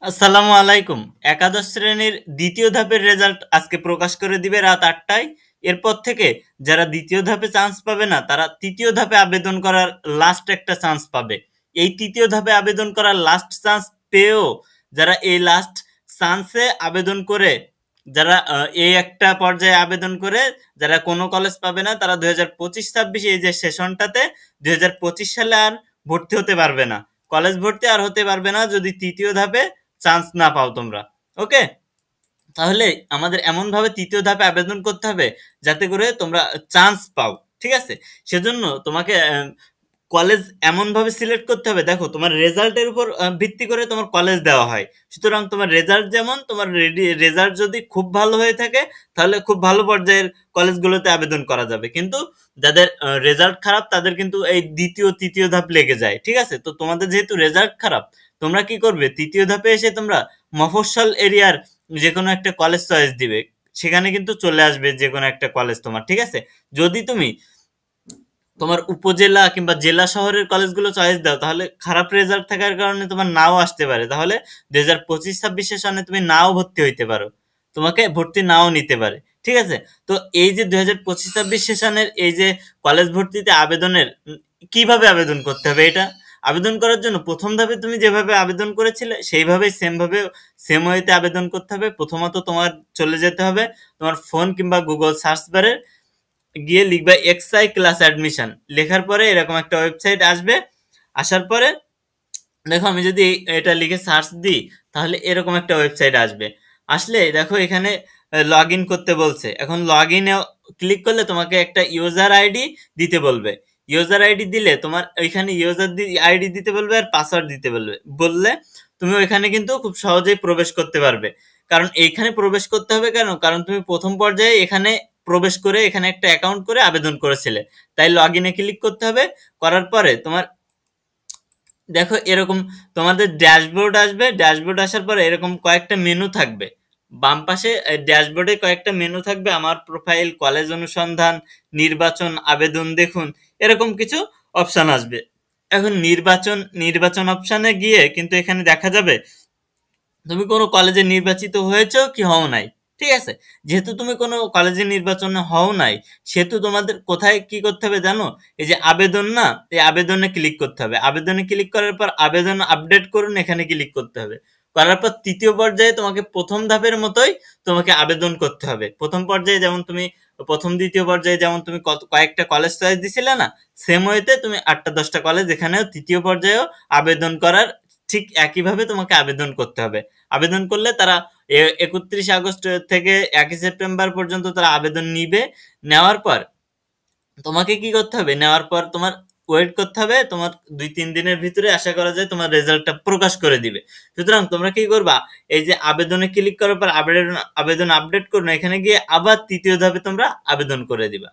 আসসালামু আলাইকুম। একাদশ শ্রেণীর দ্বিতীয় ধাপের রেজাল্ট আজকে প্রকাশ করে দিবে রাত 8টায়। এরপর থেকে যারা দ্বিতীয় ধাপে চান্স পাবে না তারা তৃতীয় ধাপে আবেদন করার লাস্ট একটা চান্স পাবে। এই তৃতীয় ধাপে আবেদন করার লাস্ট চান্স পেয়েও যারা এই লাস্ট চান্সে আবেদন করে যারা এই একটা পর্যায়ে আবেদন করে যারা কোনো কলেজ পাবে না তারা 2025-26 এই যে সেশনটাতে 2025 সালে আর ভর্তি হতে পারবে না। কলেজ ভর্তি আর হতে পারবে না যদি তৃতীয় ধাপে চান্স না পাও তোমরা। ওকে, তাহলে আমাদের এমন ভাবে তৃতীয় ধাপে আবেদন করতে হবে যাতে করে তোমরা চান্স পাও। ঠিক আছে, সেজন্য তোমাকে কলেজ এমন ভাবে সিলেক্ট করতে হবে। দেখো, তোমার রেজাল্টের উপর ভিত্তি করে তোমার কলেজ দেওয়া হয়। সুতরাং তোমার রেজাল্ট যেমন, তোমার রেজাল্ট যদি খুব ভালো হয়ে থাকে তাহলে খুব ভালো পর্যায়ের কলেজগুলোতে আবেদন করা যাবে, কিন্তু যাদের রেজাল্ট খারাপ তাদের কিন্তু এই দ্বিতীয় তৃতীয় ধাপ লেগে যায়। ঠিক আছে, তো তোমাদের যেহেতু রেজাল্ট খারাপ, তোমরা কি করবে, তৃতীয় ধাপে এসে তোমরা মফস্বল এরিয়ার যে কোনো একটা কলেজ চয়েস দিবে। সেখানে কিন্তু চলে আসবে যে কোনো একটা কলেজ তোমার। ঠিক আছে, যদি তুমি তোমার উপজেলা কিংবা জেলা শহরের কলেজগুলো চয়েস দাও তাহলে খারাপ রেজাল্ট থাকার কারণে তোমার নাও আসতে পারে। তাহলে 2025-26 সেশনে তুমি নাও ভর্তি হইতে পারো, তোমাকে ভর্তি নাও নিতে পারে। ঠিক আছে, তো এই যে 2025-26 সেশনের এই যে কলেজ ভর্তিতে আবেদনের কিভাবে আবেদন করতে হবে, এটা আবেদন করার জন্য প্রথম ধাপে তুমি যেভাবে আবেদন করেছিলে সেইভাবেই সেম ভাবে সেম ওয়েতে আবেদন করতে হবে। প্রথমত তোমার চলে যেতে হবে তোমার ফোন কিংবা গুগল সার্চ বারে, গিয়ে লিখবা এক্সআই ক্লাস অ্যাডমিশন। লেখার পরে এরকম একটা ওয়েবসাইট আসবে। আসার পরে দেখো, আমি যদি এটা লিখে সার্চ দিই তাহলে এরকম একটা ওয়েবসাইট আসবে। আসলে দেখো এখানে লগ ইন করতে বলছে। এখন লগ ইনে ক্লিক করলে তোমাকে একটা ইউজার আইডি দিতে বলবে। ইউজার আইডি দিলে তোমার ওইখানে ইউজার আইডি দিতে বলবে আর পাসওয়ার্ড দিতে বলবে। বললে তুমি ওইখানে কিন্তু খুব সহজেই প্রবেশ করতে পারবে। কারণ এইখানে প্রবেশ করতে হবে কেন, কারণ তুমি প্রথম পর্যায়ে এখানে প্রবেশ করে এখানে একটা অ্যাকাউন্ট করে আবেদন করেছিলে, তাই লগ ইনে ক্লিক করতে হবে। করার পরে তোমার দেখো এরকম তোমাদের ড্যাশবোর্ড আসবে। ড্যাশবোর্ড আসার পরে এরকম কয়েকটা মেনু থাকবে। বাম পাশে ড্যাশবোর্ডে কয়েকটা মেনু থাকবে, আমার প্রোফাইল, কলেজ অনুসন্ধান, নির্বাচন, আবেদন দেখুন, এরকম কিছু অপশন আসবে। এখন নির্বাচন নির্বাচন অপশনে গিয়ে কিন্তু এখানে দেখা যাবে তুমি কোনো কলেজে নির্বাচিত হয়েছো কি হও নাই। ঠিক আছে, যেহেতু তুমি কোনো কলেজে নির্বাচনে হও নাই, সেহেতু তোমাদের কোথায় কি করতে হবে জানো, এই যে আবেদন না, এই আবেদনে ক্লিক করতে হবে। আবেদনে ক্লিক করার পর আবেদন আপডেট করুন এখানে ক্লিক করতে হবে। করার পর তৃতীয় পর্যায়ে তোমাকে প্রথম ধাপের মতোই তোমাকে আবেদন করতে হবে। প্রথম পর্যায়ে যেমন তুমি প্রথম দ্বিতীয় পর্যায়ে যেমন তুমি কয়েকটা কলেজ চয়েস দিছিলে না, সেম ওয়েতে তুমি 8টা 10টা কলেজ এখানেও তৃতীয় পর্যায়েও আবেদন করার ঠিক একইভাবে তোমাকে আবেদন করতে হবে। আবেদন করলে তারা 31 আগস্ট থেকে 1 সেপ্টেম্বর পর্যন্ত তারা আবেদন নিবে। নেওয়ার পর তোমাকে কি করতে হবে, নেওয়ার পর তোমার ওয়েট করতে হবে। তোমার 2-3 দিনের ভিতরে আশা করা যায় তোমার রেজাল্টটা প্রকাশ করে দিবে। সুতরাং তোমরা কি করবা, এই যে আবেদনে ক্লিক করার পর আবেদন আবেদন আপডেট করবে, এখানে গিয়ে আবার তৃতীয় ধাপে তোমরা আবেদন করে দিবা।